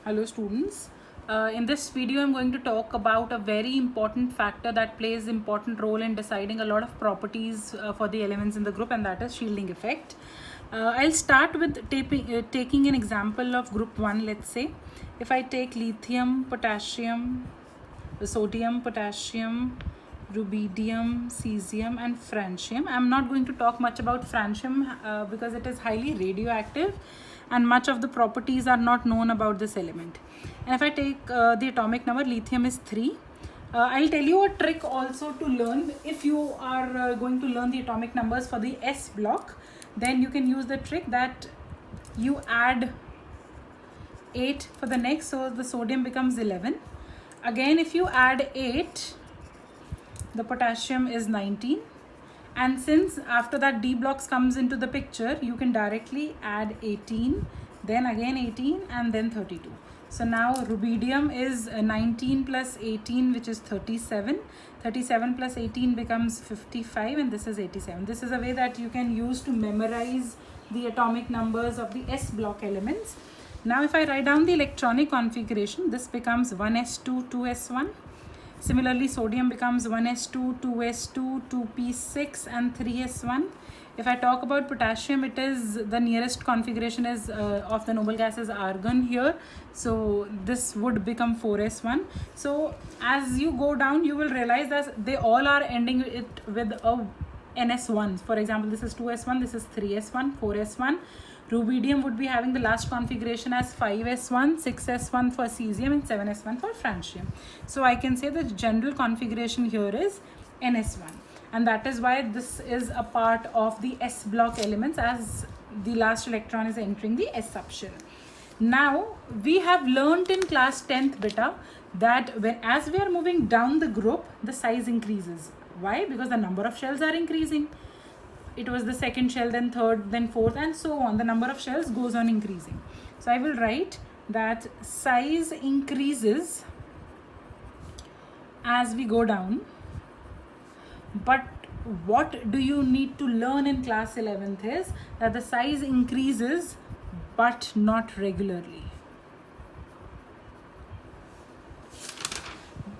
Hello students. In this video I'm going to talk about a very important factor that plays important role in deciding a lot of properties for the elements in the group, and that is shielding effect. I'll start with taking an example of group 1. Let's say if I take lithium, potassium, sodium, potassium, rubidium, cesium and francium. I'm not going to talk much about francium because it is highly radioactive and much of the properties are not known about this element. And if I take the atomic number, lithium is 3. I'll tell you a trick also to learn. If you are going to learn the atomic numbers for the S block, then you can use the trick that you add 8 for the next, so the sodium becomes 11. Again, if you add 8, the potassium is 19. And since after that D blocks comes into the picture, you can directly add 18, then again 18 and then 32. So now rubidium is 19 plus 18, which is 37. 37 plus 18 becomes 55, and this is 87. This is a way that you can use to memorize the atomic numbers of the S block elements. Now if I write down the electronic configuration, this becomes 1s2, 2s1. Similarly, sodium becomes 1s2, 2s2, 2p6 and 3s1. If I talk about potassium, it is the nearest configuration is of the noble gas is argon here. So this would become 4s1. So as you go down, you will realize that they all are ending it with a ns1. For example, this is 2s1, this is 3s1, 4s1. Rubidium would be having the last configuration as 5s1, 6s1 for cesium and 7s1 for francium. So I can say the general configuration here is ns1, and that is why this is a part of the S block elements, as the last electron is entering the S subshell. Now we have learned in class 10th beta that as we are moving down the group, the size increases. Why? Because the number of shells are increasing. It was the second shell, then third, then fourth, and so on. The number of shells goes on increasing. So I will write that size increases as we go down. But what do you need to learn in class 11th is that the size increases but not regularly.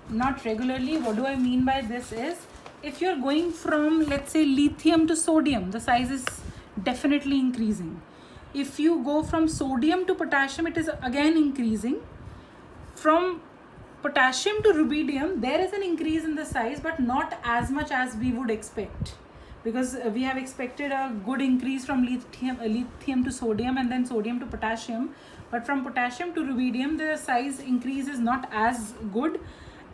Not regularly, what do I mean by this is, if you're going from, let's say, lithium to sodium, the size is definitely increasing. If you go from sodium to potassium, it is again increasing. From potassium to rubidium, there is an increase in the size, but not as much as we would expect, because we have expected a good increase from lithium to sodium and then sodium to potassium. But from potassium to rubidium, the size increase is not as good.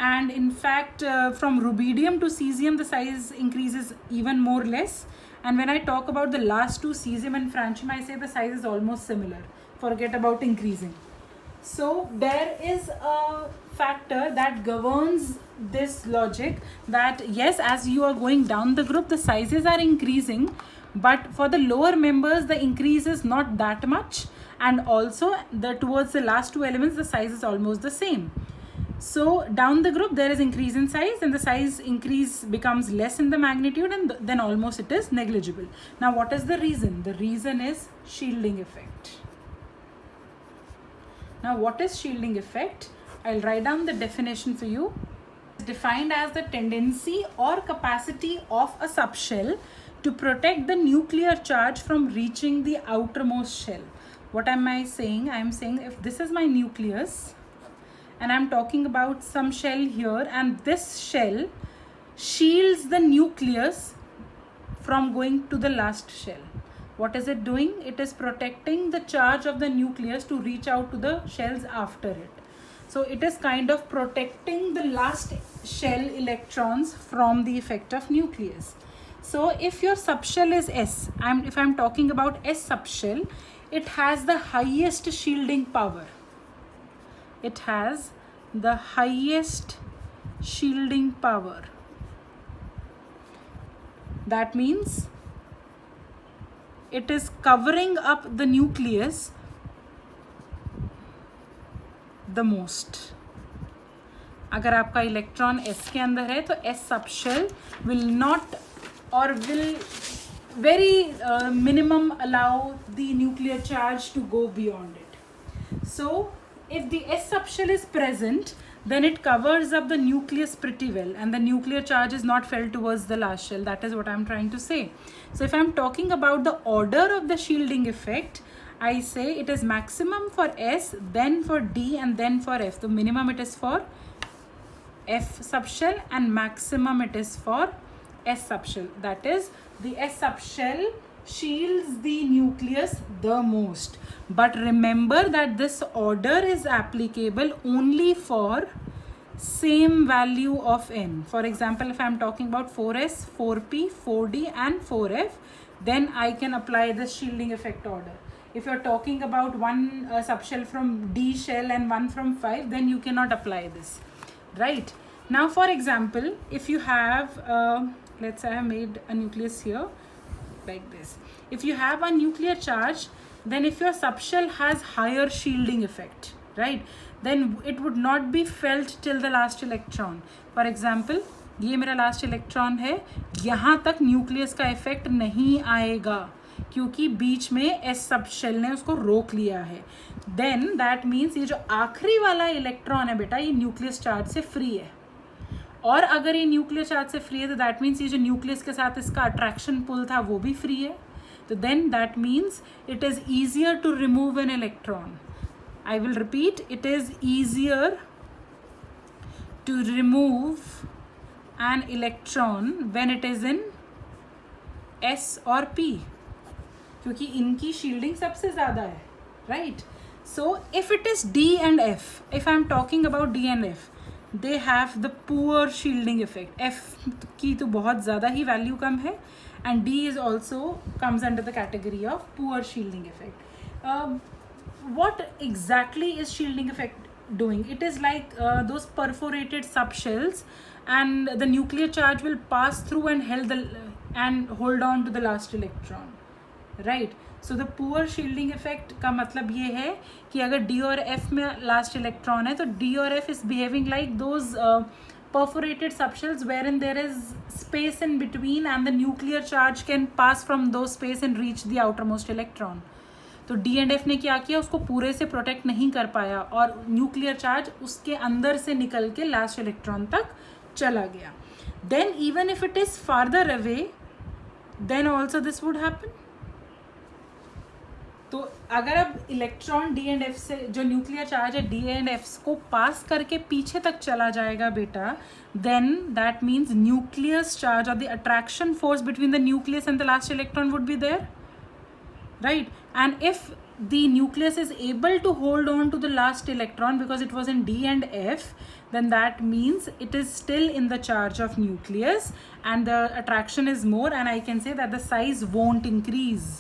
And in fact, from rubidium to cesium, the size increases even more less. And when I talk about the last two, cesium and francium, I say the size is almost similar. Forget about increasing. So there is a factor that governs this logic, that yes, as you are going down the group, the sizes are increasing, but for the lower members, the increase is not that much. And also towards the last two elements, the size is almost the same. So down the group, there is increase in size, and the size increase becomes less in the magnitude, and then almost it is negligible. Now what is the reason? The reason is shielding effect. Now what is shielding effect? I'll write down the definition for you. It's defined as the tendency or capacity of a subshell to protect the nuclear charge from reaching the outermost shell. What am I saying? I am saying if this is my nucleus, and I'm talking about some shell here, and this shell shields the nucleus from going to the last shell. What is it doing? It is protecting the charge of the nucleus to reach out to the shells after it. So it is kind of protecting the last shell electrons from the effect of nucleus. So if your subshell is S, if I'm talking about S subshell, it has the highest shielding power. It has the highest shielding power. That means it is covering up the nucleus the most. अगर आपका electron S के अंदर है, तो S subshell will not, or will very minimum allow the nuclear charge to go beyond it. So if the s subshell is present, then it covers up the nucleus pretty well, and the nuclear charge is not felt towards the last shell. That is what I'm trying to say. So if I'm talking about the order of the shielding effect, I say it is maximum for S, then for D, and then for F. The minimum it is for F subshell, and maximum it is for S subshell. That is, the S subshell shields the nucleus the most. But remember that this order is applicable only for same value of n. For example, if I am talking about 4s, 4p, 4d and 4f, then I can apply this shielding effect order. If you are talking about one subshell from D shell and one from 5, then you cannot apply this, right? Now, for example, if you have, let's say I have made a nucleus here like this. If you have a nuclear charge, then if your subshell has higher shielding effect, right, then it would not be felt till the last electron. For example, ये मेरा last electron है, यहाँ तक nucleus का effect नहीं आएगा क्योंकि बीच में एस सबशेल ने उसको रोक लिया है. देन दैट मीन्स ये जो आखिरी वाला इलेक्ट्रॉन है बेटा, ये न्यूक्लियस चार्ज से फ्री है. और अगर ये न्यूक्लियर चार्ज से फ्री है तो दैट मीन्स ये जो न्यूक्लियस के साथ इसका अट्रैक्शन पुल था वो भी फ्री है. तो then that means it is easier to remove an electron. I will repeat, it is easier to remove an electron when it is in S और पी, क्योंकि इनकी शील्डिंग सबसे ज़्यादा है, right. So if it is D and F, if I am talking about D and F, they have the poor shielding effect. F की तो बहुत ज़्यादा ही वैल्यू कम है, and D is also comes under the category of poor shielding effect. What exactly is shielding effect doing? It is like those perforated subshells, and the nuclear charge will pass through and hold on to the last electron, right? So the poor shielding effect का मतलब ये है कि अगर D और F में last electron है तो डी और F is behaving like those perforated subshells wherein there is space in between and the nuclear charge can pass from those space and reach the outermost electron. तो D and F ने क्या किया, उसको पूरे से protect नहीं कर पाया और न्यूक्लियर चार्ज उसके अंदर से निकल के लास्ट इलेक्ट्रॉन तक चला गया. Then even if it is farther away, then also this would happen. तो अगर अब इलेक्ट्रॉन डी एंड एफ से, जो न्यूक्लियर चार्ज है डी एंड एफ को पास करके पीछे तक चला जाएगा बेटा, then that means nucleus charge और the attraction force between the nucleus and the last electron would be there, right. And if the nucleus is able to hold on to the last electron because it was in D and F, then that means it is still in the charge of nucleus and the attraction is more, and I can say that the size won't increase.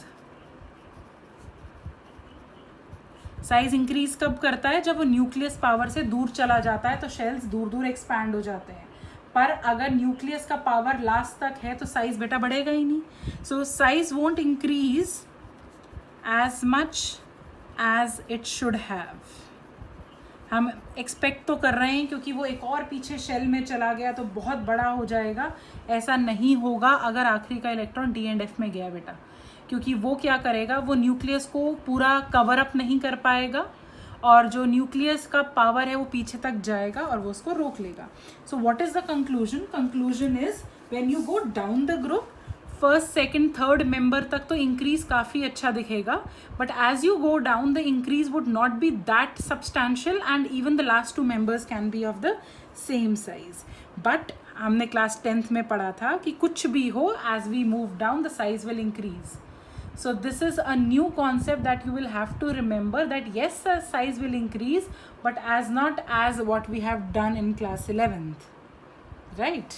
Size increase कब करता है, जब वो nucleus power से दूर चला जाता है तो शेल्स दूर दूर एक्सपैंड हो जाते हैं. पर अगर न्यूक्लियस का पावर लास्ट तक है तो साइज बेटा बढ़ेगा ही नहीं. So size won't increase as much as it should have. हम एक्सपेक्ट तो कर रहे हैं क्योंकि वो एक और पीछे शेल में चला गया तो बहुत बड़ा हो जाएगा. ऐसा नहीं होगा अगर आखिरी का इलेक्ट्रॉन डी एंड एफ में गया बेटा, क्योंकि वो क्या करेगा, वो न्यूक्लियस को पूरा कवर अप नहीं कर पाएगा और जो न्यूक्लियस का पावर है वो पीछे तक जाएगा और वो उसको रोक लेगा. So what is the conclusion? Conclusion is when you go down the group, first second third member तक तो इंक्रीज काफ़ी अच्छा दिखेगा, but as you go down the increase would not be that substantial and even the last two members can be of the same size. But हमने class 10th में पढ़ा था कि कुछ भी हो, as we move down the size will increase. So this is a new concept that you will have to remember, that yes, the size will increase, but as not as what we have done in class 11th, right?